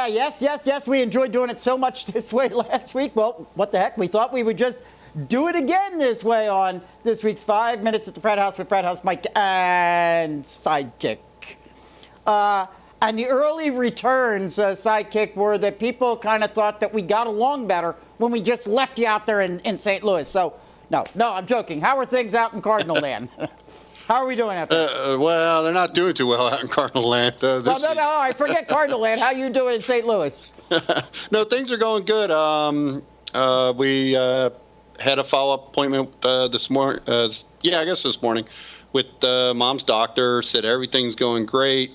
Yeah, yes. We enjoyed doing it so much this way last week. Well, what the heck? We thought we would just do it again this way on this week's 5 Minutes at the Frat House with Frat House Mike and Sidekick. And the early returns, Sidekick, were that people kind of thought that we got along better when we just left you out there in St. Louis. So, no, I'm joking. How are things out in Cardinal-land? How are we doing out there? Well, they're not doing too well out in Cardinal-land. No, I forget Cardinal-land. How you doing in St. Louis? No, things are going good. We had a follow-up appointment this morning. This morning with mom's doctor. Said everything's going great.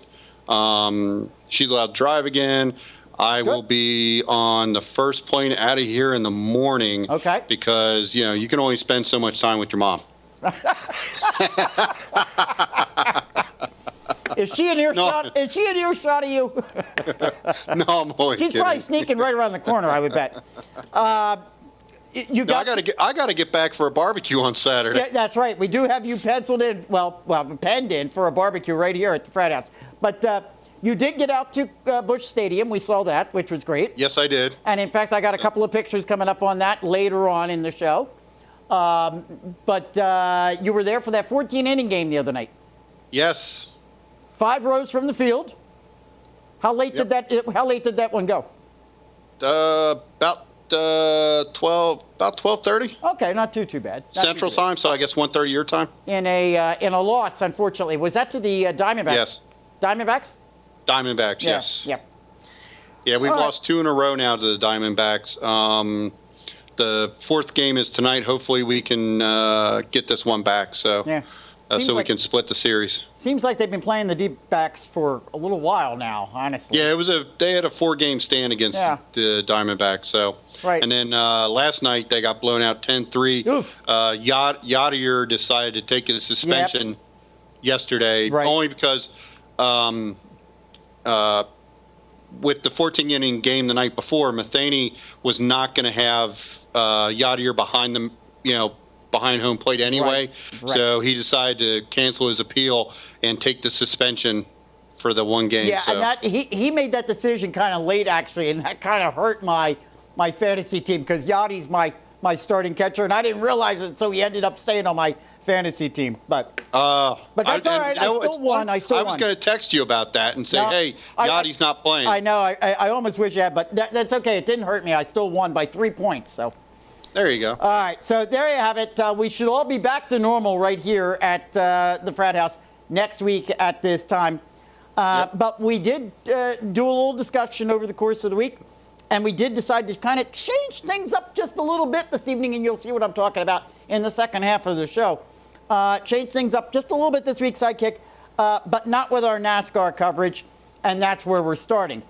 She's allowed to drive again. I will be on the first plane out of here in the morning. Okay. Because you can only spend so much time with your mom. Is she in earshot? No. Is she in earshot of you? No, I'm always She's kidding. Probably sneaking right around the corner, I would bet. I gotta get back for a barbecue on Saturday. Yeah, that's right. We do have you penciled in, penned in for a barbecue right here at the Frat House. But you did get out to Busch Stadium. We saw that, which was great. Yes, I did. And in fact, I got a couple of pictures coming up on that later on in the show. But you were there for that 14-inning game the other night. Yes. 5 rows from the field. How late did that one go? About 12:30. Okay, not too bad. Central time, so I guess 1:30 your time. In a loss, unfortunately. Was that to the Diamondbacks? Yes. Diamondbacks? Diamondbacks, yes. Yep. Yeah, we've lost 2 in a row now to the Diamondbacks. The 4th game is tonight. Hopefully we can get this one back. So. Yeah. So we can split the series. Seems like they've been playing the D-backs for a little while now, honestly. Yeah, they had a 4-game stand against the Diamondbacks. So, right. And then last night they got blown out 10-3. Yadier decided to take a suspension yesterday, only because with the 14-inning game the night before, Matheny was not going to have Yadier behind them, behind home plate anyway. Right. So he decided to cancel his appeal and take the suspension for the one game. Yeah, and he made that decision kind of late, actually, and that kind of hurt my fantasy team because Yadi's my starting catcher, and I didn't realize it, so he ended up staying on my fantasy team. But that's all right. I still won. I was going to text you about that and say, hey, Yadi's not playing. I know. I almost wish you had, but that's okay. It didn't hurt me. I still won by 3 points, so. There you go. All right, so there you have it. We should all be back to normal right here at the Frat House next week at this time. But we did do a little discussion over the course of the week, and we did decide to kind of change things up just a little bit this evening, and you'll see what I'm talking about in the second half of the show. Change things up just a little bit this week, Sidekick, but not with our NASCAR coverage, and that's where we're starting.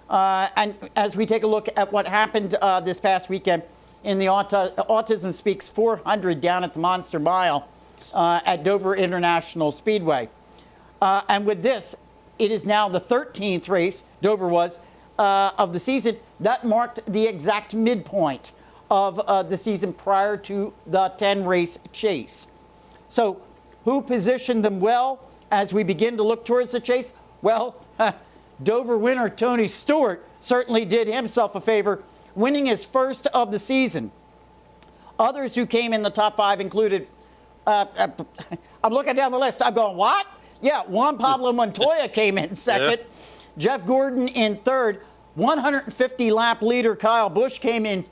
And as we take a look at what happened this past weekend, in the Autism Speaks 400 down at the Monster Mile at Dover International Speedway. And with this, it is now the 13th race, Dover was, of the season. That marked the exact midpoint of the season prior to the 10-race chase. So who positioned them well as we begin to look towards the chase? Well, Dover winner Tony Stewart certainly did himself a favor, winning his first of the season. Others who came in the top 5 included, I'm looking down the list, I'm going, what? Yeah, Juan Pablo Montoya came in second. Yeah. Jeff Gordon in third. 150-lap leader Kyle Busch came in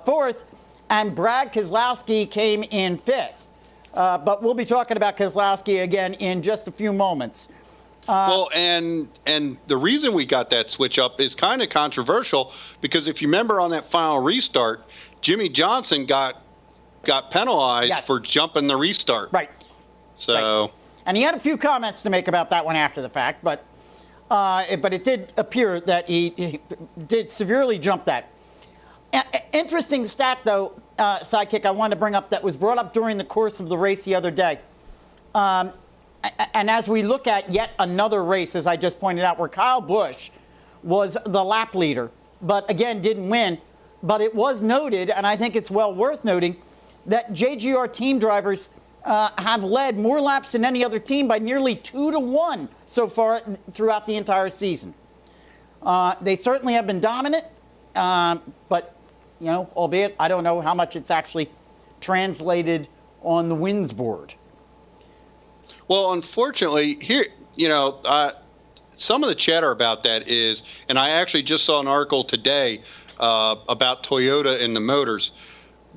fourth. And Brad Keselowski came in fifth. But we'll be talking about Keselowski again in just a few moments. Well, and the reason we got that switch up is kind of controversial because if you remember on that final restart, Jimmy Johnson got penalized for jumping the restart. Right. So. Right. And he had a few comments to make about that one after the fact, but it did appear that he did severely jump that. Interesting stat, though, Sidekick, I wanted to bring up that was brought up during the course of the race the other day. And as we look at yet another race, as I just pointed out, where Kyle Busch was the lap leader, but again didn't win. But it was noted, and I think it's well worth noting, that JGR team drivers have led more laps than any other team by nearly 2-1 so far throughout the entire season. They certainly have been dominant, but, albeit I don't know how much it's actually translated on the wins board. Well, unfortunately, here, some of the chatter about that is, and I actually just saw an article today about Toyota and the motors.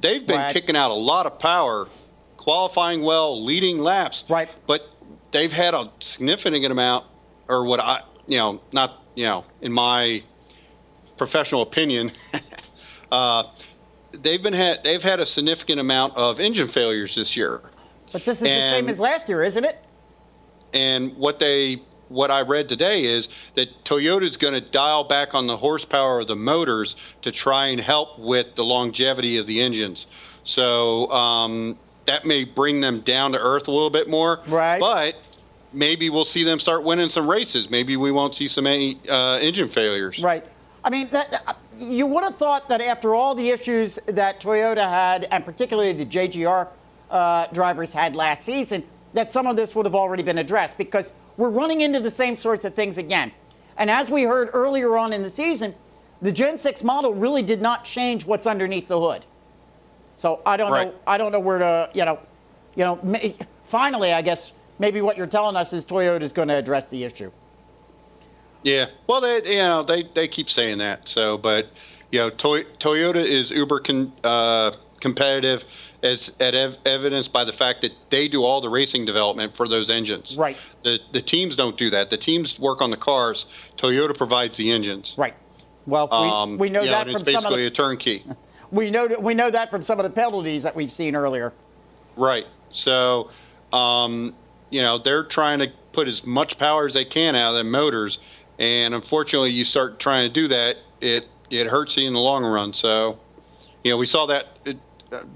They've been kicking out a lot of power, qualifying well, leading laps. Right. But they've had a significant amount, or what I, not, in my professional opinion, they've had a significant amount of engine failures this year. But this is the same as last year, isn't it? And what I read today is that Toyota's going to dial back on the horsepower of the motors to try and help with the longevity of the engines. So that may bring them down to earth a little bit more. Right. But maybe we'll see them start winning some races. Maybe we won't see so many engine failures. Right. I mean, you would have thought that after all the issues that Toyota had, and particularly the JGR drivers had last season, that some of this would have already been addressed, because we're running into the same sorts of things again. And as we heard earlier on in the season, the Gen 6 model really did not change what's underneath the hood. So I don't know. I don't know where to, finally, I guess maybe what you're telling us is Toyota is going to address the issue. Yeah. Well, they keep saying that. So, but Toyota is uber competitive, as evidenced by the fact that they do all the racing development for those engines. Right. The teams don't do that. The teams work on the cars. Toyota provides the engines. Right. Well, we know that from some of the, a turnkey. We know that from some of the penalties that we've seen earlier. Right. So, they're trying to put as much power as they can out of their motors, and unfortunately, you start trying to do that, it hurts you in the long run. So, we saw that.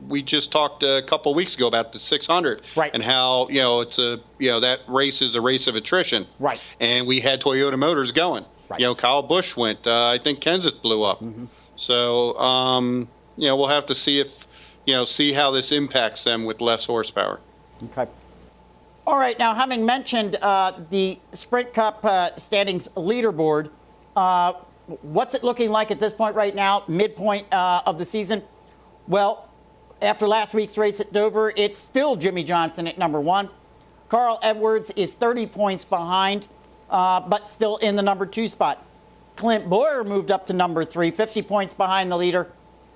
We just talked a couple of weeks ago about the 600, right, and how it's that race is a race of attrition, right, and we had Toyota motors going. Right. Kyle Busch went. I think Kenseth blew up. Mm-hmm. So we'll have to see if see how this impacts them with less horsepower. Okay. All right. Now, having mentioned the Sprint Cup standings leaderboard, what's it looking like at this point right now, midpoint of the season? Well, after last week's race at Dover, it's still Jimmy Johnson at number 1. Carl Edwards is 30 points behind, but still in the number 2 spot. Clint Bowyer moved up to number 3, 50 points behind the leader.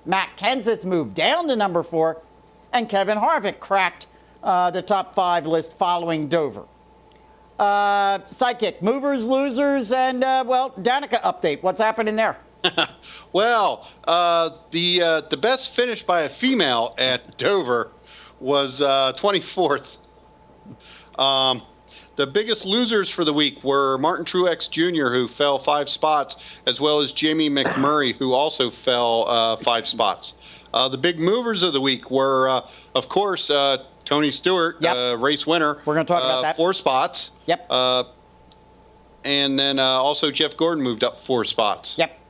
Matt Kenseth moved down to number 4, and Kevin Harvick cracked the top 5 list following Dover. Sidekick, movers, losers, and, Danica update. What's happening there? Well, the best finish by a female at Dover was 24th. The biggest losers for the week were Martin Truex Jr., who fell 5 spots, as well as Jamie McMurray, who also fell 5 spots. The big movers of the week were, of course, Tony Stewart, yep, race winner. We're going to talk about that. 4 spots. Yep. And then also Jeff Gordon moved up 4 spots. Yep.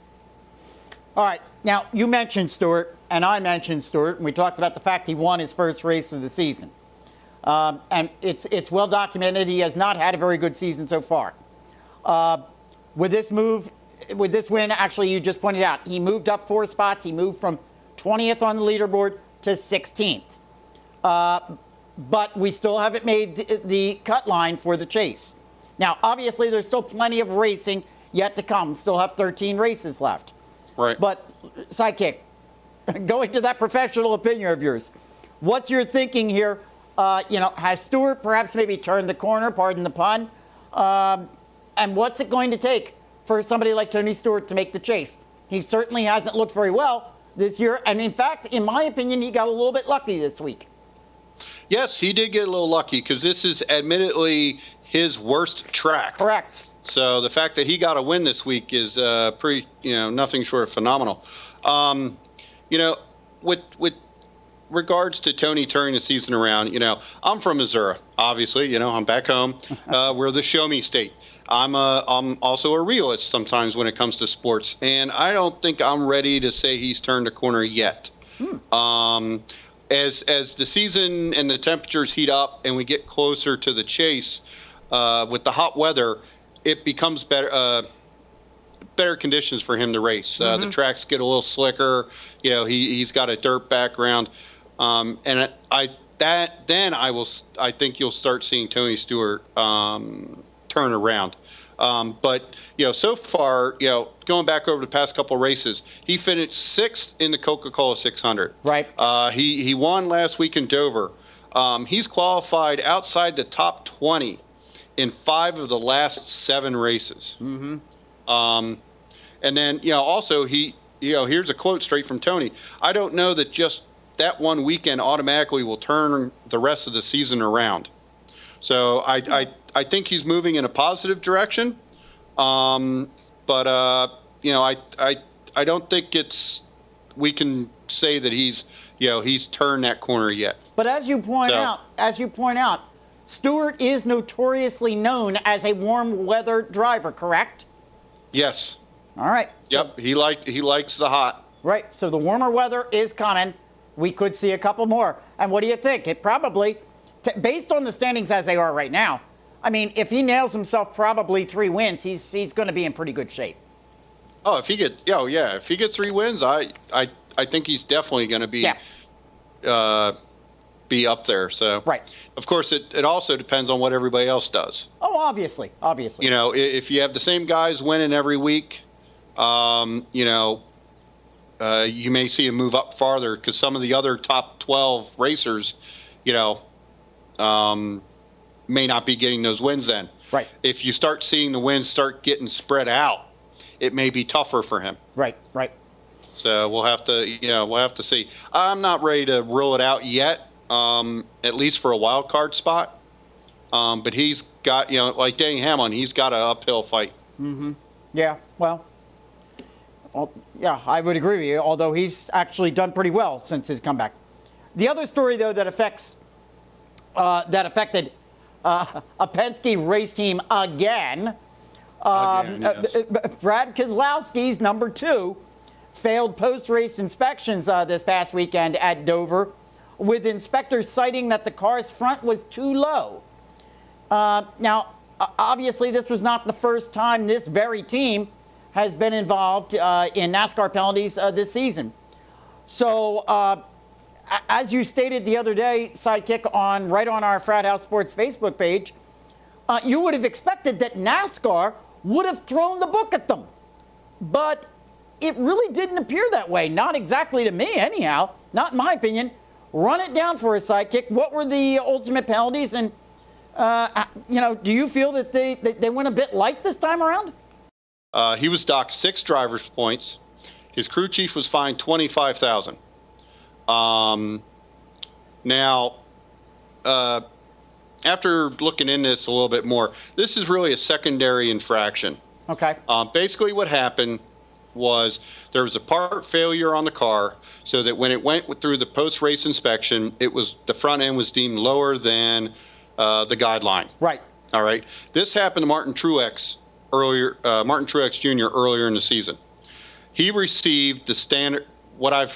All right. Now, you mentioned Stewart, and I mentioned Stewart, and we talked about the fact he won his first race of the season. And it's well documented he has not had a very good season so far. With this win, actually, you just pointed out, he moved up 4 spots. He moved from 20th on the leaderboard to 16th. But we still haven't made the cut line for the chase. Now, obviously, there's still plenty of racing yet to come. Still have 13 races left. Right. But, Sidekick, going to that professional opinion of yours, what's your thinking here? Has Stewart perhaps maybe turned the corner, pardon the pun? And what's it going to take for somebody like Tony Stewart to make the chase? He certainly hasn't looked very well this year. And, in fact, in my opinion, he got a little bit lucky this week. Yes, he did get a little lucky because this is admittedly his worst track. Correct. So the fact that he got a win this week is pretty, nothing short of phenomenal. With regards to Tony turning the season around, I'm from Missouri, obviously. I'm back home. We're the show me state. I'm also a realist sometimes when it comes to sports, and I don't think I'm ready to say he's turned a corner yet. As the season and the temperatures heat up and we get closer to the chase, with the hot weather, it becomes better. better conditions for him to race. The tracks get a little slicker. He's got a dirt background, and I think you'll start seeing Tony Stewart turn around. But so far, going back over the past couple races, he finished 6th in the Coca-Cola 600. Right. He won last week in Dover. He's qualified outside the top 20 in 5 of the last 7 races. Mm-hmm. And then also here's a quote straight from Tony. I don't know that just that one weekend automatically will turn the rest of the season around. So I think he's moving in a positive direction, but I don't think we can say that he's turned that corner yet. But as you point out, Stewart is notoriously known as a warm weather driver, correct? Yes. All right. Yep. So, he likes the hot. Right. So the warmer weather is coming. We could see a couple more. And what do you think? It probably, based on the standings as they are right now, I mean, if he nails himself probably 3 wins, he's going to be in pretty good shape. Oh, if he gets 3 wins, I think he's definitely going to be up there. So right. Of course, it also depends on what everybody else does. Oh, obviously. If you have the same guys winning every week, you may see him move up farther because some of the other top 12 racers, may not be getting those wins then. Right. If you start seeing the wins start getting spread out, it may be tougher for him. Right. So we'll have to see. I'm not ready to rule it out yet, at least for a wild card spot. But he's got, like Danny Hamlin, he's got an uphill fight. Mm-hmm. Yeah. Well, yeah, I would agree with you, although he's actually done pretty well since his comeback. The other story, though, that affected a Penske race team again, Yes. Brad Keselowski's number 2 failed post-race inspections this past weekend at Dover, with inspectors citing that the car's front was too low. Now, obviously, this was not the first time this very team has been involved in NASCAR penalties this season. So, as you stated the other day, Sidekick, right on our Frat House Sports Facebook page, you would have expected that NASCAR would have thrown the book at them. But it really didn't appear that way. Not exactly to me, anyhow. Not in my opinion. Run it down for a Sidekick. What were the ultimate penalties? And, do you feel that they went a bit light this time around? He was docked 6 driver's points. His crew chief was fined $25,000. Now, after looking into this a little bit more, this is really a secondary infraction. Okay. Basically what happened was there was a part failure on the car, so that when it went through the post-race inspection, the front end was deemed lower than the guideline. Right. All right. This happened to Martin Truex Jr. earlier in the season. He received the standard. What I've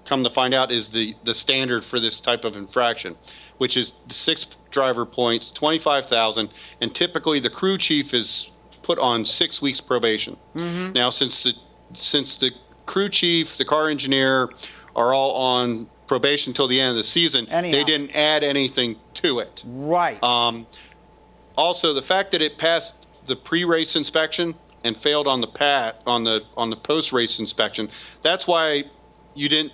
come to find out is the standard for this type of infraction, which is the 6 driver points, $25,000, and typically the crew chief is put on 6 weeks probation. Mm-hmm. Now, since the crew chief, the car engineer are all on probation until the end of the season, they didn't add anything to it. Right. Also, the fact that it passed the pre-race inspection and failed on the post-race inspection, that's why NASCAR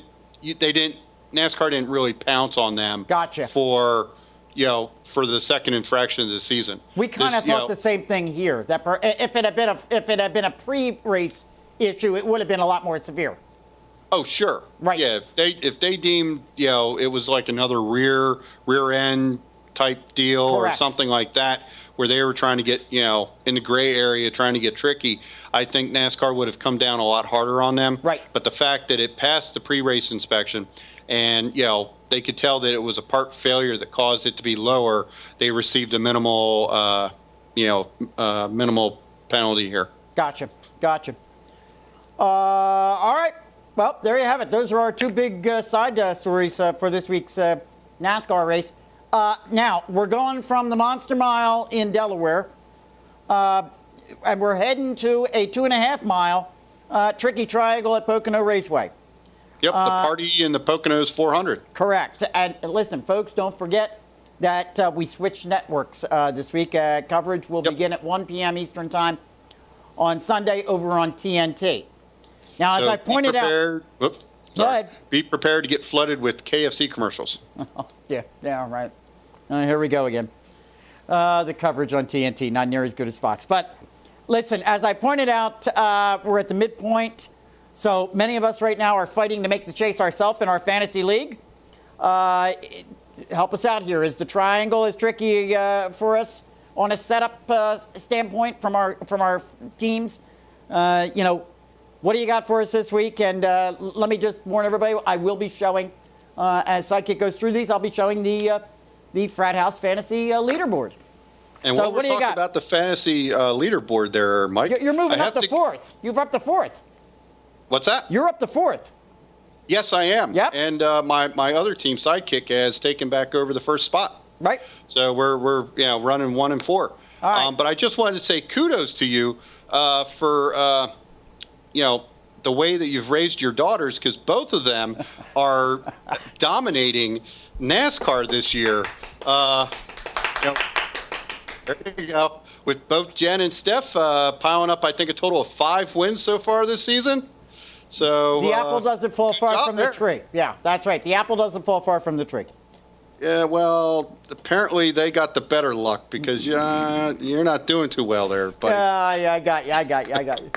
didn't really pounce on them. Gotcha. For the second infraction of the season. We kind of thought the same thing here. That if it had been a pre-race issue, it would have been a lot more severe. Oh, sure. Right. Yeah. If they deemed it was like another rear end type deal. Correct. Or something like that, where they were trying to get in the gray area, trying to get tricky, I think NASCAR would have come down a lot harder on them. Right. But the fact that it passed the pre-race inspection, and they could tell that it was a part failure that caused it to be lower, they received a minimal penalty here. Gotcha. All right. Well, there you have it. Those are our 2 big side stories for this week's NASCAR race. Now, we're going from the Monster Mile in Delaware and we're heading to a 2.5 mile tricky triangle at Pocono Raceway. Yep, the party in the Poconos 400. Correct. And listen, folks, don't forget that we switched networks this week. Coverage will begin at 1 p.m. Eastern Time on Sunday over on TNT. Now, as I pointed out... Go ahead. Be prepared to get flooded with KFC commercials. Yeah, right. Here we go again. The coverage on TNT, not near as good as Fox. But listen, as I pointed out, we're at the midpoint. So many of us right now are fighting to make the chase ourselves in our fantasy league. Help us out here. Is the triangle as tricky for us on a setup standpoint from our teams? What do you got for us this week? And let me just warn everybody, I will be showing, as Sidekick goes through these, I'll be showing the Frat House Fantasy Leaderboard. And so what do you got about the fantasy leaderboard there, Mike? You're moving up to fourth. You're up to fourth. What's that? You're up to fourth. Yes, I am. Yep. And my other team, Sidekick, has taken back over the first spot. Right. So we're running 1 and 4. All right. But I just wanted to say kudos to you for the way that you've raised your daughters, because both of them are dominating NASCAR this year. There you go. With both Jen and Steph piling up, I think, a total of 5 wins so far this season. So the apple doesn't fall far from the tree. Yeah, that's right. The apple doesn't fall far from the tree. Yeah, well, apparently they got the better luck because you're not doing too well there, buddy. Yeah, I got you.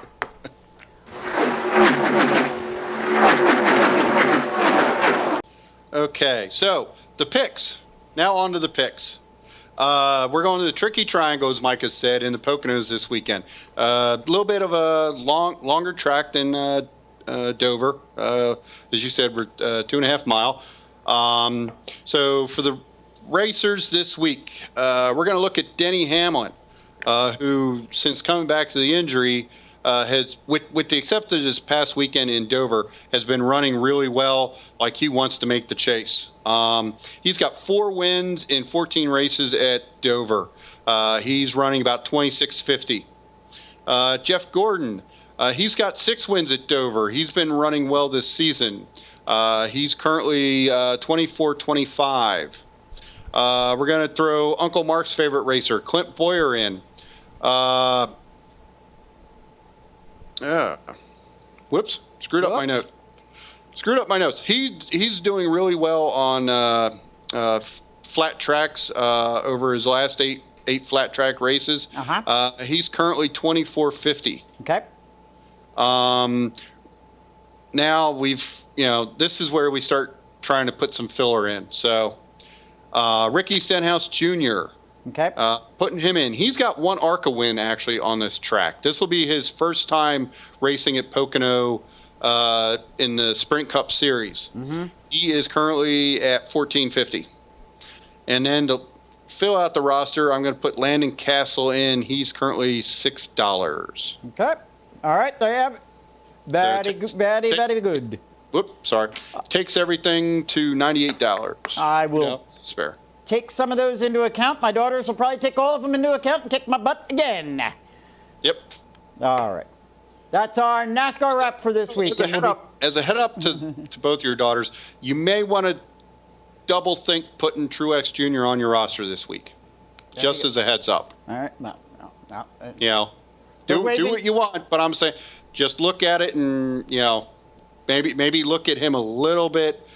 Okay, so the picks. Now on to the picks. We're going to the tricky triangle, as Mike has said, in the Poconos this weekend. A little bit of a longer track than Dover. As you said, we're 2.5 mile. So for the racers this week, we're going to look at Denny Hamlin, who, since coming back to the injury, has, with the exception of this past weekend in Dover, has been running really well, like he wants to make the chase. He's got 4 wins in 14 races at Dover. He's running about 26.50. Jeff Gordon, he's got 6 wins at Dover. He's been running well this season. He's currently 24.25. We're going to throw Uncle Mark's favorite racer, Clint Boyer, in. Whoops, screwed up my note. Screwed up my notes. He's doing really well on flat tracks over his last eight flat track races. He's currently 24.50. Okay. Now this is where we start trying to put some filler in. So Ricky Stenhouse Jr. Okay. Putting him in. He's got 1 ARCA win actually on this track. This will be his first time racing at Pocono in the Sprint Cup Series. He is currently at 14.50. And then to fill out the roster, I'm going to put Landon Castle in. He's currently $6. Okay. All right. There you have it. Very good. Whoop, sorry. Takes everything to $98. I will spare. Take some of those into account. My daughters will probably take all of them into account and kick my butt again. Yep. All right. That's our NASCAR wrap for this week. As a head up to both your daughters, you may want to double think putting Truex Jr. on your roster this week. Just as a heads up. All right. No. Do what you want, but I'm saying just look at it and, maybe look at him a little bit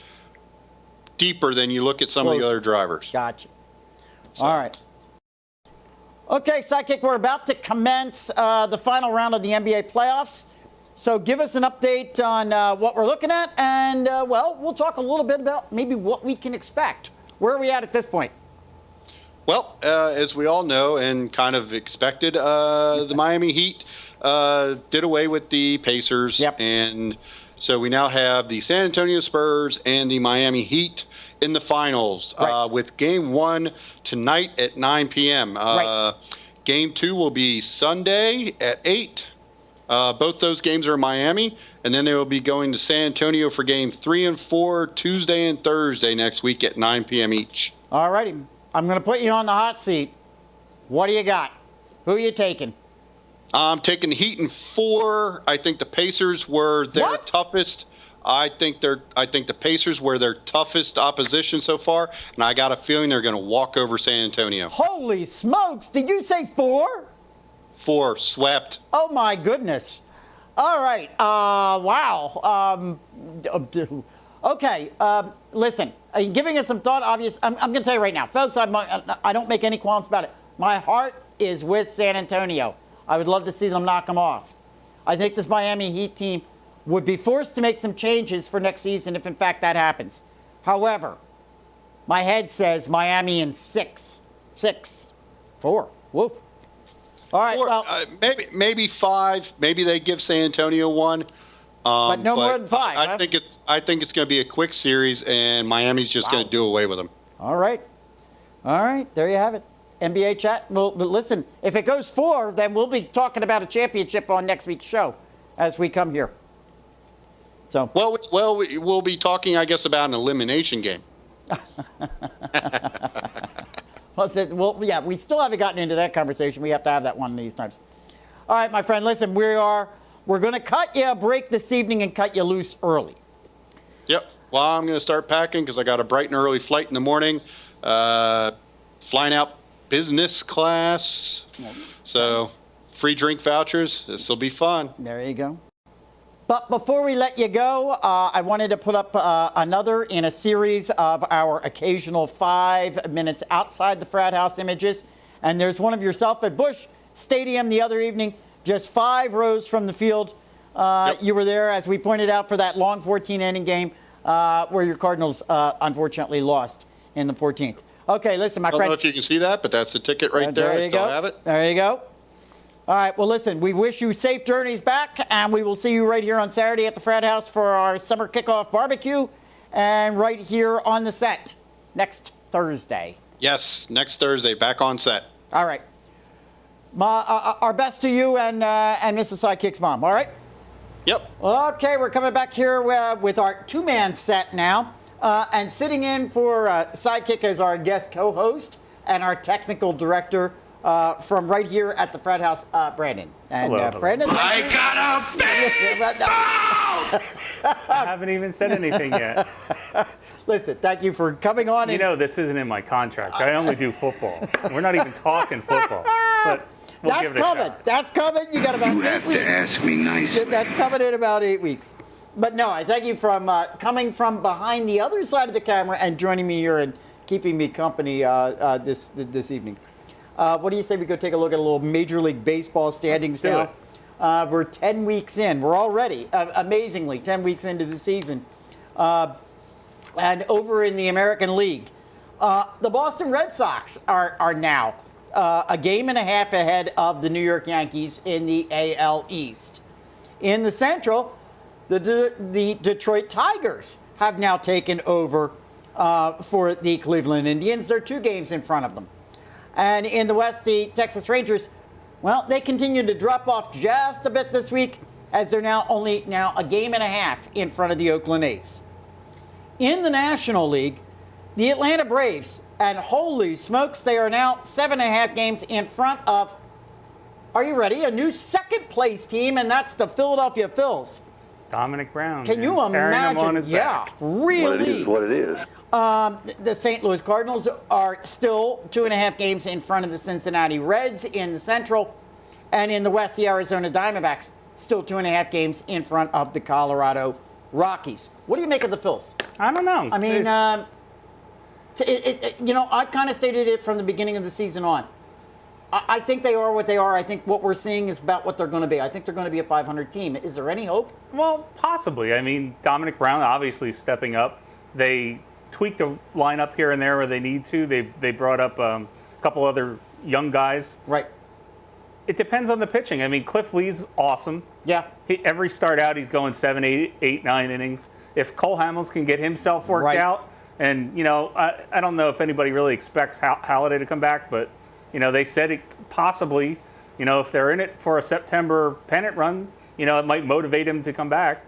deeper than you look at some of the other drivers. Gotcha. All right. Okay, Sidekick, we're about to commence the final round of the NBA playoffs. So give us an update on what we're looking at, and, we'll talk a little bit about maybe what we can expect. Where are we at this point? Well, as we all know and kind of expected, the Miami Heat did away with the Pacers. Yep. And so we now have the San Antonio Spurs and the Miami Heat in the finals, with Game 1 tonight at 9 p.m. Game 2 will be Sunday at 8. Both those games are in Miami, and then they will be going to San Antonio for Game 3 and 4 Tuesday and Thursday next week at 9 p.m. each. All righty. I'm going to put you on the hot seat. What do you got? Who are you taking? I'm taking the Heat in 4. I think the Pacers were their toughest. I think the Pacers were their toughest opposition so far, and I got a feeling they're going to walk over San Antonio. Holy smokes! Did you say 4? 4 swept. Oh my goodness! All right. Wow. Okay. Listen. Giving it some thought. Obvious. I'm going to tell you right now, folks. I don't make any qualms about it. My heart is with San Antonio. I would love to see them knock them off. I think this Miami Heat team would be forced to make some changes for next season if, in fact, that happens. However, my head says Miami in 6. 4. Woof. All right. 4, well, maybe 5. Maybe they give San Antonio 1. But no more than 5. I think it's going to be a quick series, and Miami's just going to do away with them. All right. There you have it. NBA chat. Well, but listen, if it goes 4, then we'll be talking about a championship on next week's show as we come here. So. Well, we'll be talking, I guess, about an elimination game. Well, yeah, we still haven't gotten into that conversation. We have to have that one of these times. All right, my friend, listen, we're going to cut you a break this evening and cut you loose early. Yep. Well, I'm going to start packing because I got a bright and early flight in the morning. Flying out business class. So, free drink vouchers. This will be fun. There you go. But before we let you go, I wanted to put up another in a series of our occasional 5 minutes outside the Frat House images. And there's one of yourself at Busch Stadium the other evening, just 5 rows from the field. Yep. You were there, as we pointed out, for that long 14-inning game where your Cardinals unfortunately lost in the 14th. Okay, listen, my friend. I don't know if you can see that, but that's the ticket right there. There you go. Have it. There you go. All right, well, listen, we wish you safe journeys back, and we will see you right here on Saturday at the Frat House for our summer kickoff barbecue, and right here on the set next Thursday. Yes, next Thursday, back on set. All right. Our best to you and Mrs. Sidekick's mom, all right? Yep. Okay, we're coming back here with our 2-man set now, and sitting in for Sidekick as our guest co-host and our technical director, from right here at the Frat House, Brandon. And Hello. Brandon, I got a big I haven't even said anything yet. Listen, thank you for coming on. You know, this isn't in my contract. I only do football. We're not even talking football. But we'll give it a shot. That's coming. You got about 8 weeks. ask me nicely. That's coming in about 8 weeks. But no, I thank you from coming from behind the other side of the camera and joining me here and keeping me company this evening. What do you say we go take a look at a little Major League Baseball standings now? We're 10 weeks in. We're already, amazingly, 10 weeks into the season. And over in the American League, the Boston Red Sox are now a game and a half ahead of the New York Yankees in the AL East. In the Central, the Detroit Tigers have now taken over for the Cleveland Indians. They're 2 games in front of them. And in the West, the Texas Rangers, well, they continue to drop off just a bit this week as they're now only a game and a half in front of the Oakland A's. In the National League, the Atlanta Braves, and holy smokes, they are now 7.5 games in front of, are you ready, a new second-place team, and that's the Philadelphia Phils. Dominic Brown. Can you imagine? Him on his back. Really. What it is. The St. Louis Cardinals are still 2.5 games in front of the Cincinnati Reds in the Central. And in the West, the Arizona Diamondbacks still 2.5 games in front of the Colorado Rockies. What do you make of the Phils? I don't know. I mean, I've kind of stated it from the beginning of the season on. I think they are what they are. I think what we're seeing is about what they're going to be. I think they're going to be a 500 team. Is there any hope? Well, possibly. I mean, Dominic Brown obviously stepping up. They tweaked the lineup here and there where they need to. They brought up a couple other young guys. Right. It depends on the pitching. I mean, Cliff Lee's awesome. Yeah. Every start out, he's going 7, 8, 9 innings. If Cole Hamels can get himself worked out, and, I don't know if anybody really expects Halladay to come back, but, they said it possibly, if they're in it for a September pennant run, it might motivate him to come back.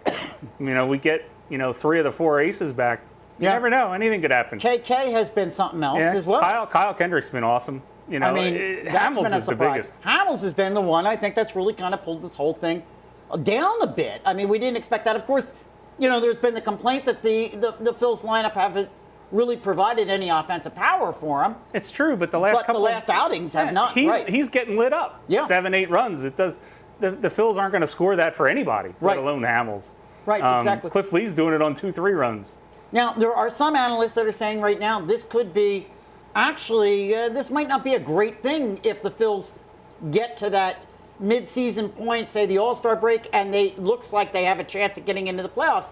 We get, 3 of the 4 aces back. You never know. Anything could happen. KK has been something else as well. Kyle Kendrick's been awesome. You know, I mean, that's Hamels been a is the surprise. biggest. Hamels has been the one I think that's really kind of pulled this whole thing down a bit. I mean, we didn't expect that. Of course, you know, there's been the complaint that the Phils lineup haven't really provided any offensive power for him. It's true, but the last outings have not. He's getting lit up. Yeah. 7-8 runs. It does. The Phils aren't going to score that for anybody, let alone Hamels. Right, exactly. Cliff Lee's doing it on 2-3 runs. Now, there are some analysts that are saying right now this could be, actually, this might not be a great thing if the Phils get to that mid-season point, say the All-Star break, and looks like they have a chance at getting into the playoffs.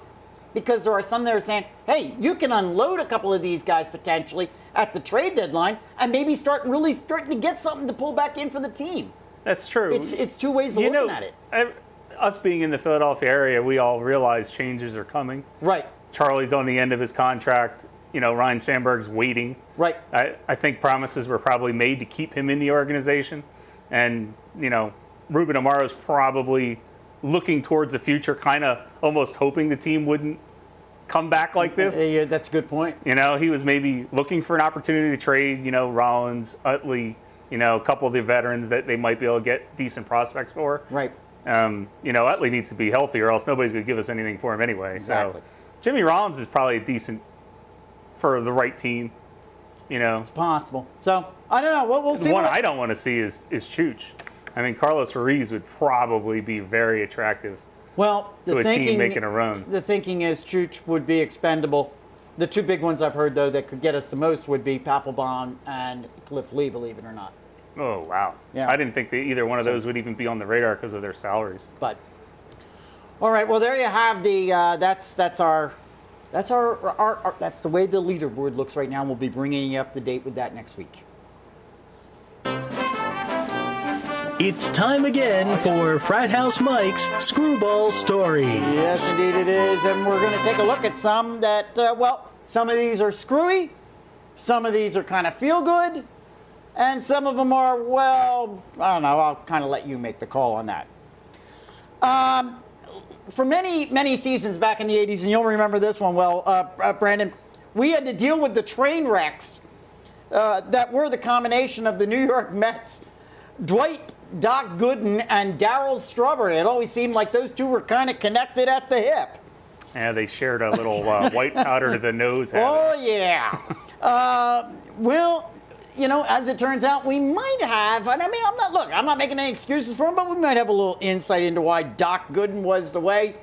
Because there are some that are saying, hey, you can unload a couple of these guys potentially at the trade deadline and maybe starting to get something to pull back in for the team. That's true. It's two ways of looking at it. Us being in the Philadelphia area, we all realize changes are coming. Right. Charlie's on the end of his contract. You know, Ryan Sandberg's waiting. Right. I think promises were probably made to keep him in the organization. And, you know, Ruben Amaro's probably looking towards the future, kind of almost hoping the team wouldn't come back like this. Yeah, that's a good point. You know, he was maybe looking for an opportunity to trade, you know, Rollins, Utley, you know, a couple of the veterans that they might be able to get decent prospects for. Right. You know, Utley needs to be healthy or else nobody's going to give us anything for him anyway. Exactly. So Jimmy Rollins is probably a decent for the right team, you know. It's possible. So, I don't know. We'll see. The one I don't want to see is Chooch. I mean, Carlos Ruiz would probably be very attractive to a team making a run. The thinking is Chooch would be expendable. The two big ones I've heard, though, that could get us the most would be Papelbon and Cliff Lee, believe it or not. Oh, wow. Yeah. I didn't think that either one of those would even be on the radar because of their salaries. But, all right, well, there you have the, that's the way the leaderboard looks right now. We'll be bringing you up to date with that next week. It's time again for Frat House Mike's Screwball Stories. Yes, indeed it is. And we're going to take a look at some that, some of these are screwy, some of these are kind of feel good, and some of them are, well, I don't know, I'll kind of let you make the call on that. For many, many seasons back in the 80s, and you'll remember this one well, Brandon, we had to deal with the train wrecks that were the combination of the New York Mets, Dwight Doc Gooden and Darryl Strawberry. It always seemed like those two were kind of connected at the hip. Yeah, they shared a little white powder to the nose. Oh, yeah. Well, you know, as it turns out, we might have, and I mean, I'm not making any excuses for him, but we might have a little insight into why Doc Gooden was the way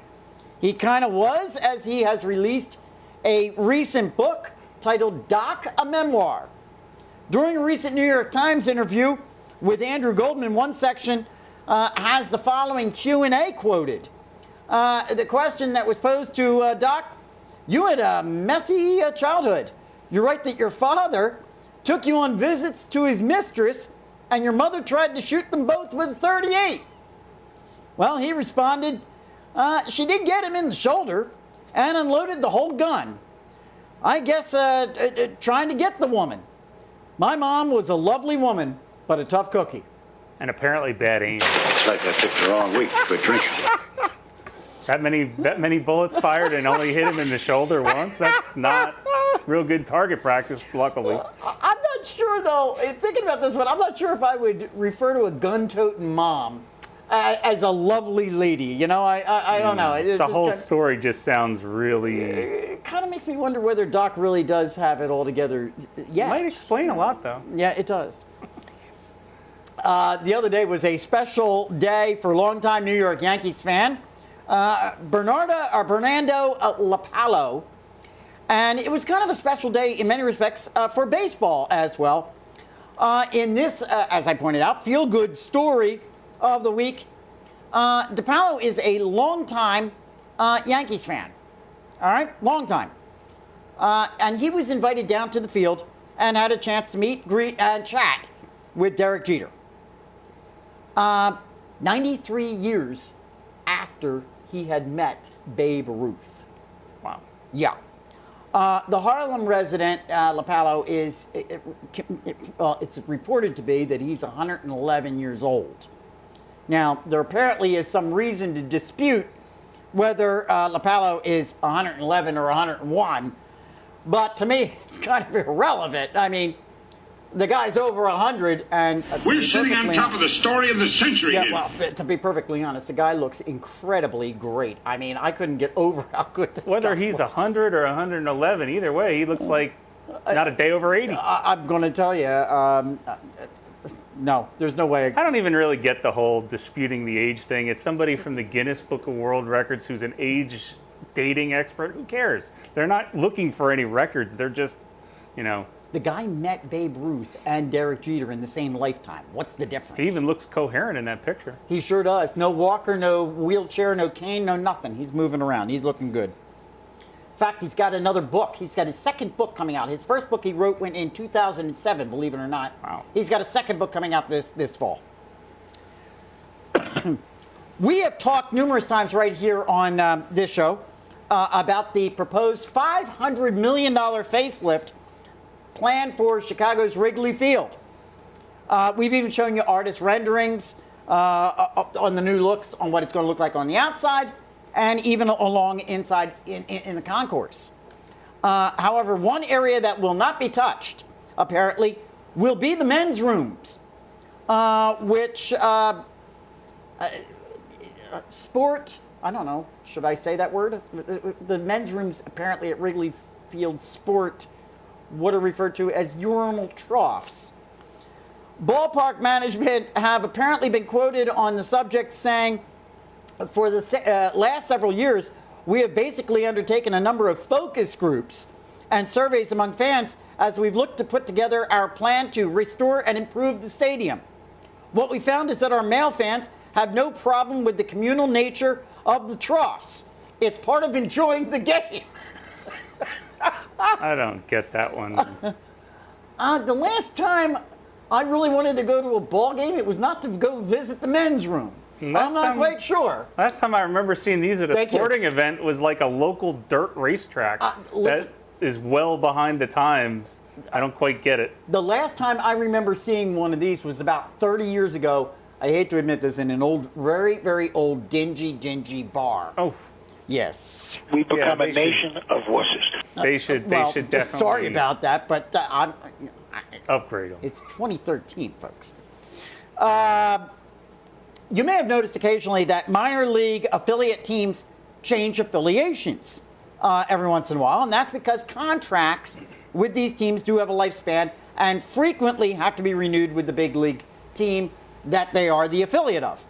he kind of was, as he has released a recent book titled Doc, a Memoir. During a recent New York Times interview with Andrew Goldman, one section has the following Q&A quoted. The question that was posed to Doc, you had a messy childhood. You write that your father took you on visits to his mistress and your mother tried to shoot them both with a .38. Well, he responded, she did get him in the shoulder and unloaded the whole gun. I guess trying to get the woman. My mom was a lovely woman, but a tough cookie. And apparently bad aim. It's like I picked the wrong week to quit drinking. That many bullets fired and only hit him in the shoulder once? That's not real good target practice, luckily. I'm not sure, though, thinking about this one, I'm not sure if I would refer to a gun-toting mom as a lovely lady. You know, I don't know. The whole story just sounds really... It kind of makes me wonder whether Doc really does have it all together yet. Might explain a lot, though. Yeah, it does. The other day was a special day for longtime New York Yankees fan, Bernardo LaPallo. And it was kind of a special day in many respects for baseball as well. In this, as I pointed out, feel-good story of the week, DePallo is a longtime Yankees fan. All right, long time. And he was invited down to the field and had a chance to meet, greet, and chat with Derek Jeter. 93 years after he had met Babe Ruth. Wow. Yeah. The Harlem resident, LaPallo, is, it's reported to be that he's 111 years old. Now, there apparently is some reason to dispute whether LaPallo is 111 or 101, but to me, it's kind of irrelevant. I mean, the guy's over 100, and We're sitting on top of the story of the century yeah, here. well, to be perfectly honest, the guy looks incredibly great. I mean, I couldn't get over how good this Whether guy he's looks. 100 or 111, either way, he looks like not a day over 80. I'm going to tell you, no, there's no way. I don't even really get the whole disputing the age thing. It's somebody from the Guinness Book of World Records who's an age dating expert. Who cares? They're not looking for any records. They're just, you know. The guy met Babe Ruth and Derek Jeter in the same lifetime. What's the difference? He even looks coherent in that picture. He sure does. No walker, no wheelchair, no cane, no nothing. He's moving around. He's looking good. In fact, he's got another book. He's got his second book coming out. His first book he wrote went in 2007, believe it or not. Wow. He's got a second book coming out this fall. We have talked numerous times right here on this show about the proposed $500 million facelift planned for Chicago's Wrigley Field. We've even shown you artist renderings on the new looks, on what it's going to look like on the outside, and even along inside in the concourse. However, one area that will not be touched, apparently, will be the men's rooms, which sport, I don't know, should I say that word? The men's rooms apparently at Wrigley Field sport what are referred to as urinal troughs. Ballpark management have apparently been quoted on the subject saying, for the last several years, we have basically undertaken a number of focus groups and surveys among fans as we've looked to put together our plan to restore and improve the stadium. What we found is that our male fans have no problem with the communal nature of the troughs. It's part of enjoying the game. I don't get that one. The last time I really wanted to go to a ball game, it was not to go visit the men's room. I'm not quite sure. Last time I remember seeing these at a sporting event was like a local dirt racetrack that is well behind the times. I don't quite get it. The last time I remember seeing one of these was about 30 years ago. I hate to admit this, in an old, very, very old, dingy bar. Oh. Yes. We become a nation of wusses. They should definitely. Sorry about that, but upgrade them. It's 2013, folks. You may have noticed occasionally that minor league affiliate teams change affiliations every once in a while, and that's because contracts with these teams do have a lifespan and frequently have to be renewed with the big league team that they are the affiliate of.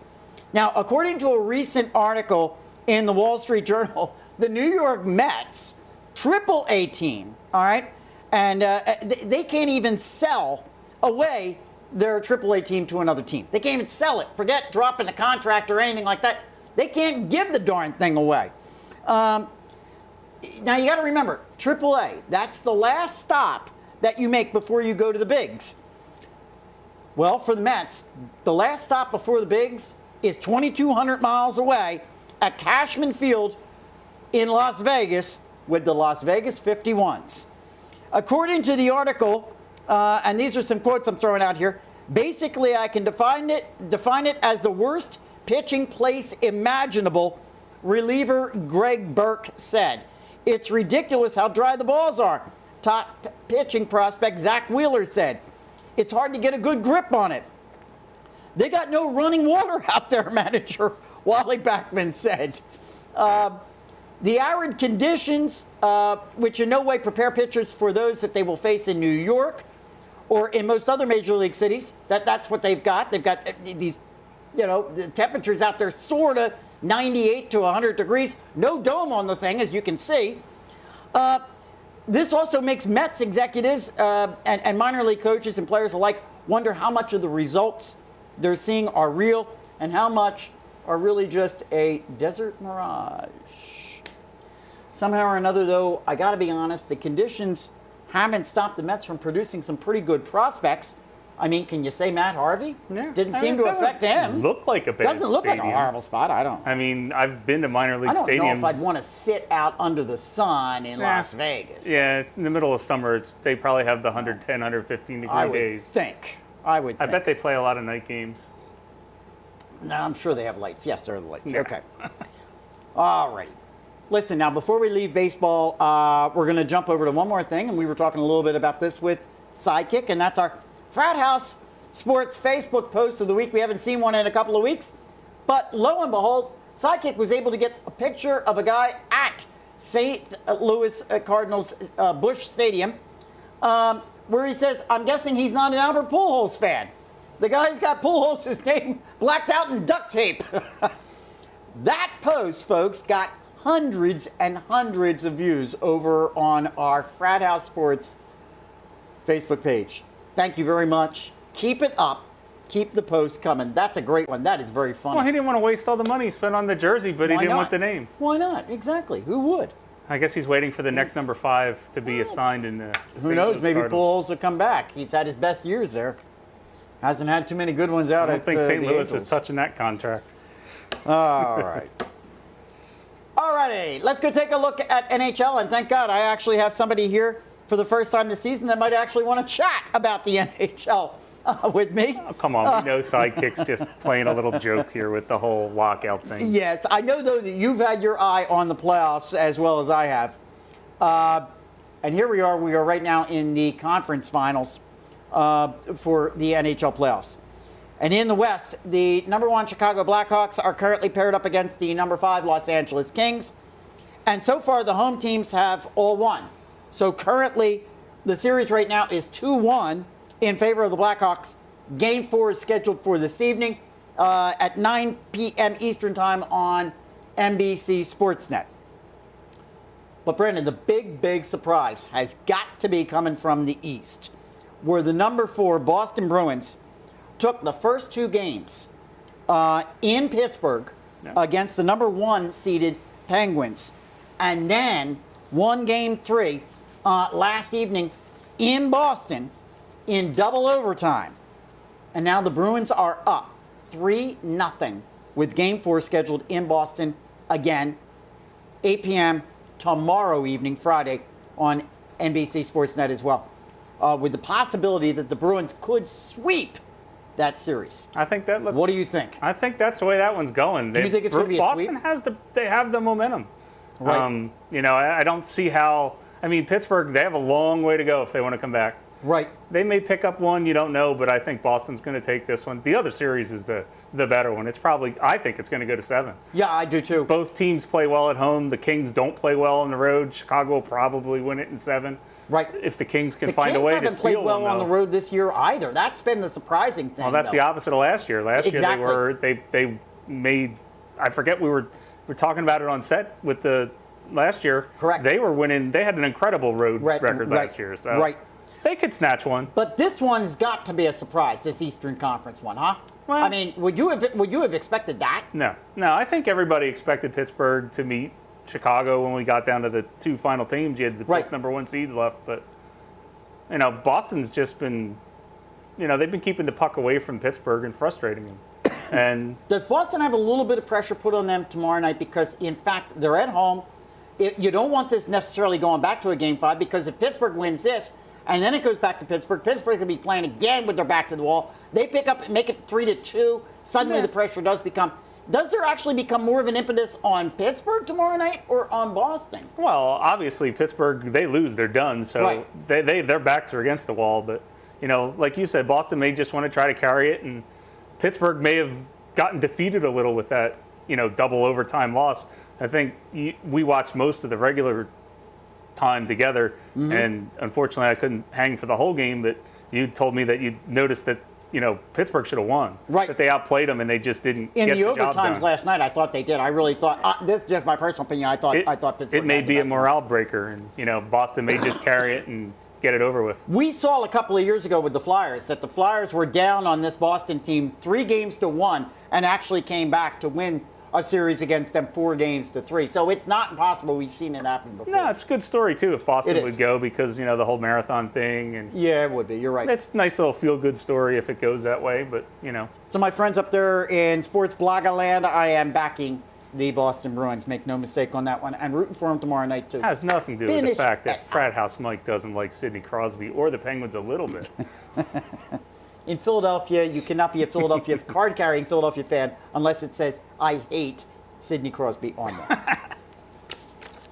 Now, according to a recent article in the Wall Street Journal, the New York Mets AAA team, all right, and they can't even sell away their AAA team to another team. They can't even sell it. Forget dropping the contract or anything like that. They can't give the darn thing away. Now, you got to remember, AAA, that's the last stop that you make before you go to the bigs. Well, for the Mets, the last stop before the bigs is 2,200 miles away at Cashman Field in Las Vegas with the Las Vegas 51s. According to the article, and these are some quotes I'm throwing out here, basically I can define it as the worst pitching place imaginable, reliever Greg Burke said. It's ridiculous how dry the balls are, top pitching prospect Zach Wheeler said. It's hard to get a good grip on it. They got no running water out there, manager Wally Backman said. The arid conditions, which in no way prepare pitchers for those that they will face in New York or in most other major league cities, that's what they've got. They've got these, the temperatures out there sort of 98 to 100 degrees. No dome on the thing, as you can see. This also makes Mets executives and minor league coaches and players alike wonder how much of the results they're seeing are real and how much are really just a desert mirage. Somehow or another, though, I got to be honest, the conditions haven't stopped the Mets from producing some pretty good prospects. I mean, can you say Matt Harvey? Yeah. Didn't seem to affect him. Look like a bad Doesn't look stadium. like a horrible spot. I don't. I mean, I've been to minor league stadiums. I don't know if I'd want to sit out under the sun in Las Vegas. Yeah, in the middle of summer, they probably have the 110, 115 degree days. I would think. I bet they play a lot of night games. No, I'm sure they have lights. Yes, there are the lights. Yeah. Okay. All righty. Listen, now, before we leave baseball, we're going to jump over to one more thing, and we were talking a little bit about this with Sidekick, and that's our Frat House Sports Facebook post of the week. We haven't seen one in a couple of weeks. But lo and behold, Sidekick was able to get a picture of a guy at St. Louis Cardinals Busch Stadium where he says, I'm guessing he's not an Albert Pujols fan. The guy's got Pujols' name blacked out in duct tape. That post, folks, got hundreds and hundreds of views over on our Frat House Sports Facebook page. Thank you very much. Keep it up. Keep the post coming. That's a great one. That is very funny. Well, he didn't want to waste all the money he spent on the jersey, but he didn't want the name. Why not? Exactly. Who would? I guess he's waiting for the next number 5 to be assigned in the Who knows? Maybe Pujols will come back. He's had his best years there. Hasn't had too many good ones out I at don't think St. Louis Angels. is touching that contract. All right. All righty. Let's go take a look at NHL. And thank God I actually have somebody here for the first time this season that might actually want to chat about the NHL with me. Oh, come on. We know Sidekick's just playing a little joke here with the whole lockout thing. Yes. I know, though, that you've had your eye on the playoffs as well as I have. And here we are. We are right now in the conference finals for the NHL playoffs. And in the West, the number 1 Chicago Blackhawks are currently paired up against the number 5 Los Angeles Kings. And so far, the home teams have all won. So currently, the series right now is 2-1 in favor of the Blackhawks. Game 4 is scheduled for this evening at 9 p.m. Eastern Time on NBC Sportsnet. But, Brendan, the big surprise has got to be coming from the East, where the number 4 Boston Bruins took the first 2 games in Pittsburgh against the number 1 seeded Penguins, and then won Game 3 last evening in Boston in double overtime. And now the Bruins are up 3-0 with Game 4 scheduled in Boston again, 8 p.m. tomorrow evening, Friday, on NBC Sportsnet as well, with the possibility that the Bruins could sweep that series. I think that looks. What do you think? I think that's the way that one's going. Do you think it's going to be a sweep? Boston they have the momentum. Right. I don't see how. I mean, Pittsburgh, they have a long way to go if they want to come back. Right. They may pick up one, you don't know, but I think Boston's going to take this one. The other series is the better one. I think it's going to go to 7. Yeah, I do too. Both teams play well at home. The Kings don't play well on the road. Chicago will probably win it in 7. Right. If the Kings can find a way to steal The Kings haven't played well one, on the road this year either. That's been the surprising thing. Well, that's the opposite of last year. Last year they made. I forget we were talking about it on set with the last year. Correct. They were winning. They had an incredible road record last year. So they could snatch one. But this one's got to be a surprise. This Eastern Conference one, huh? Well, I mean, would you have expected that? No. I think everybody expected Pittsburgh to meet Chicago when we got down to the 2 final teams. You had the both number 1 seeds left, but Boston's just been, they've been keeping the puck away from Pittsburgh and frustrating them. And does Boston have a little bit of pressure put on them tomorrow night because, in fact, they're at home? You don't want this necessarily going back to a Game 5 because if Pittsburgh wins this and then it goes back to Pittsburgh will be playing again with their back to the wall. They pick up, make it 3-2. Suddenly the pressure does become. Does there actually become more of an impetus on Pittsburgh tomorrow night or on Boston? Well, obviously Pittsburgh, they lose, they're done. So their backs are against the wall. But, like you said, Boston may just want to try to carry it, and Pittsburgh may have gotten defeated a little with that, double overtime loss. I think we watched most of the regular time together, and unfortunately I couldn't hang for the whole game, but you told me that you noticed that Pittsburgh should have won. Right. But they outplayed them and they just didn't get the job done. In the overtimes last night, I thought they did. I really thought, this is just my personal opinion, I thought Pittsburgh. It may be a morale breaker, and Boston may just carry it and get it over with. We saw a couple of years ago with the Flyers that the Flyers were down on this Boston team 3-1 and actually came back to win a series against them 4-3. So it's not impossible. We've seen it happen before. No, it's a good story, too, if Boston would go because, the whole marathon thing. And yeah, it would be. You're right. It's a nice little feel-good story if it goes that way, but, So my friends up there in Sports Bloggerland, I am backing the Boston Bruins. Make no mistake on that one. And rooting for them tomorrow night, too. It has nothing to do with the fact that Frat House Mike doesn't like Sidney Crosby or the Penguins a little bit. In Philadelphia, you cannot be a card-carrying Philadelphia fan unless it says, I hate Sidney Crosby on there.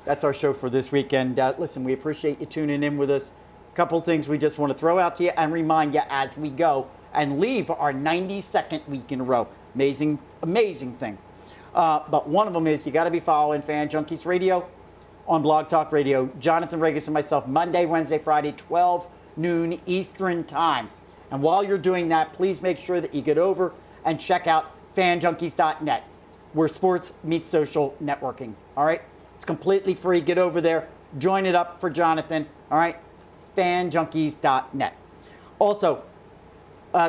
That's our show for this weekend. Listen, we appreciate you tuning in with us. couple of things we just want to throw out to you and remind you as we go and leave our 92nd week in a row. Amazing, amazing thing. But one of them is you got to be following Fan Junkies Radio on Blog Talk Radio. Jonathan Regis and myself, Monday, Wednesday, Friday, 12 noon Eastern Time. And while you're doing that, please make sure that you get over and check out fanjunkies.net, where sports meets social networking. All right? It's completely free. Get over there. Join it up for Jonathan. All right? fanjunkies.net. Also,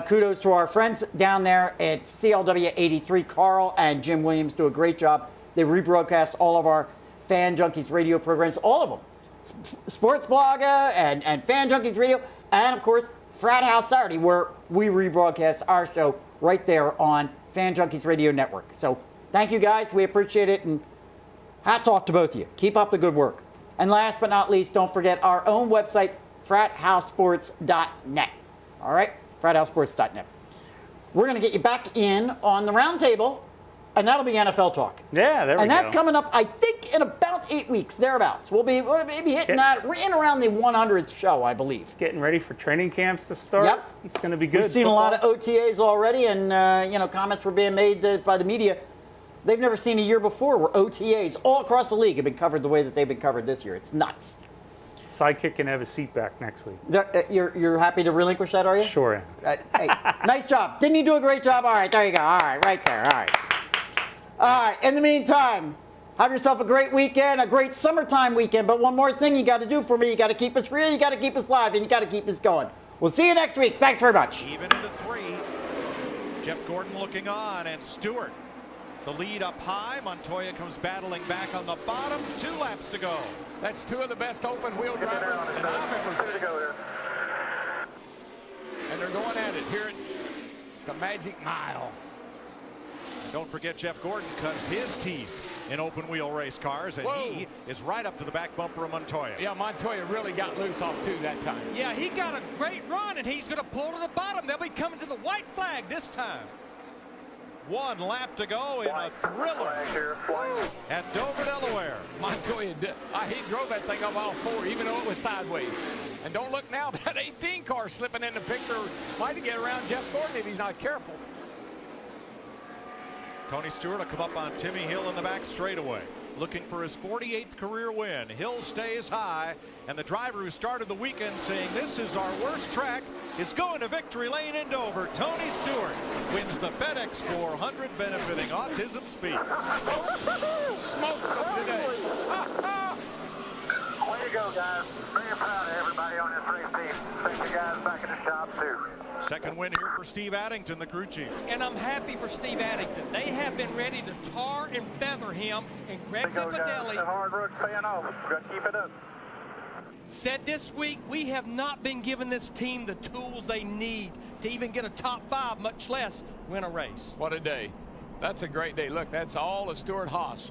kudos to our friends down there at CLW 83. Carl and Jim Williams do a great job. They rebroadcast all of our Fan Junkies radio programs, all of them. Sports Blogger and Fan Junkies Radio, and of course, Frat House Saturday, where we rebroadcast our show right there on Fan Junkies Radio Network. So thank you guys. We appreciate it, and hats off to both of you. Keep up the good work. And last but not least, don't forget our own website, frathousesports.net. All right? frathousesports.net. We're going to get you back in on the roundtable, and that'll be NFL talk. Yeah, there we go. And that's coming up, I think, in about 8 weeks, thereabouts. We'll be hitting that. We're in around the 100th show, I believe. Getting ready for training camps to start. Yep. It's going to be good. We've seen a lot of OTAs already, and comments were being made by the media. They've never seen a year before where OTAs all across the league have been covered the way that they've been covered this year. It's nuts. Sidekick can have his seat back next week. You're happy to relinquish that, are you? Sure am. Hey, nice job. Didn't you do a great job? All right, there you go. All right, right there. All right. All right, in the meantime, have yourself a great weekend, a great summertime weekend. But one more thing you got to do for me. You got to keep us real, you got to keep us live, and you got to keep us going. We'll see you next week. Thanks very much. Even into 3. Jeff Gordon looking on, and Stewart. The lead up high. Montoya comes battling back on the bottom. 2 laps to go. That's 2 of the best open wheel drivers that I've ever seen. And they're going at it here at the Magic Mile. Don't forget Jeff Gordon cuts his teeth in open wheel race cars, and he is right up to the back bumper of Montoya. Yeah, Montoya really got loose off 2 that time. Yeah, he got a great run, and he's going to pull to the bottom. They'll be coming to the white flag this time. 1 lap to go in a thriller at Dover, Delaware. Montoya, he drove that thing up all 4, even though it was sideways. And don't look now, that 18 car slipping in the picture might get around Jeff Gordon if he's not careful. Tony Stewart will come up on Timmy Hill in the back straightaway, looking for his 48th career win. Hill stays high, and the driver who started the weekend saying this is our worst track is going to victory lane in Dover. Tony Stewart wins the FedEx 400, benefiting Autism Speak. Smoked them today. Way to go, guys. Very proud of everybody on this race team. Thank you guys back in the shop, too. Second win here for Steve Addington, the crew chief. And I'm happy for Steve Addington. They have been ready to tar and feather him. And Greg Zipadelli, the hard work's paying off. Got to keep it up. Said this week, we have not been giving this team the tools they need to even get a top 5, much less win a race. What a day. That's a great day. Look, that's all of Stuart Haas.